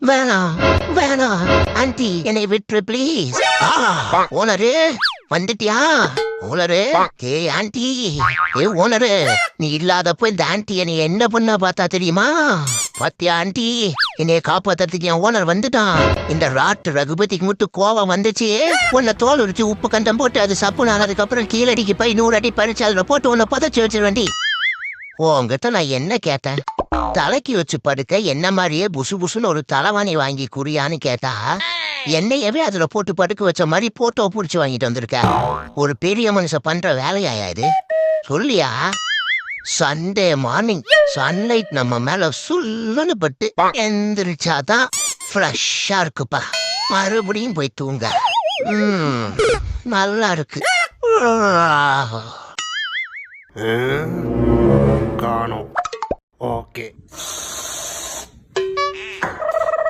வேணாம் வேணாம் ஆன்ட்டி என்னை விட்டுரு ப்ளீஸ். ஓனரு வந்துட்டியா? ஓனரு ஆன்ட்டி ஓனரு நீ இல்லாதப்போ இந்த ஆன்ட்டி என்னை என்ன பண்ண பார்த்தா தெரியுமா? பாத்தியா ஆன்ட்டி என்னைய காப்பாத்துறதுக்கு என் ஓனர் வந்துட்டான். இந்த ராட்டு ரகுபதிக்கு மட்டும் கோவம் வந்துச்சு. உன்னை தோல் உரிச்சு உப்பு கண்டம் போட்டு அது சப்பு ஆனதுக்கு அப்புறம் கீழடிக்கு போய் 100 அடி பறிச்சு அதுல போட்டு உன்னை புதைச்சு வச்சிருவேண்டி. உங்ககிட்ட நான் என்ன கேட்டேன்? தலைக்கு வச்சு படுக்க என்ன மாதிரியே புசு புசுன்னு ஒரு தலைவாணி வாங்கி குறியான்னு கேட்டா என்னையவே அதுல போட்டு படுக்க வச்ச மாதிரி போட்டோ புடிச்சு வாங்கிட்டு வந்திருக்க. ஒரு பெரிய மனுஷன் பண்ற வேலையாயா இது? சொல்லியா? சண்டே மார்னிங் சன்லைட் நம்ம மேல சுல்லுன்னு பட்டு எந்திரிச்சாதான் ஃப்ரெஷ்ஷா இருக்குப்பா. மறுபடியும் போய் தூங்க. நல்லா இருக்கு. காணோம். ஓகே.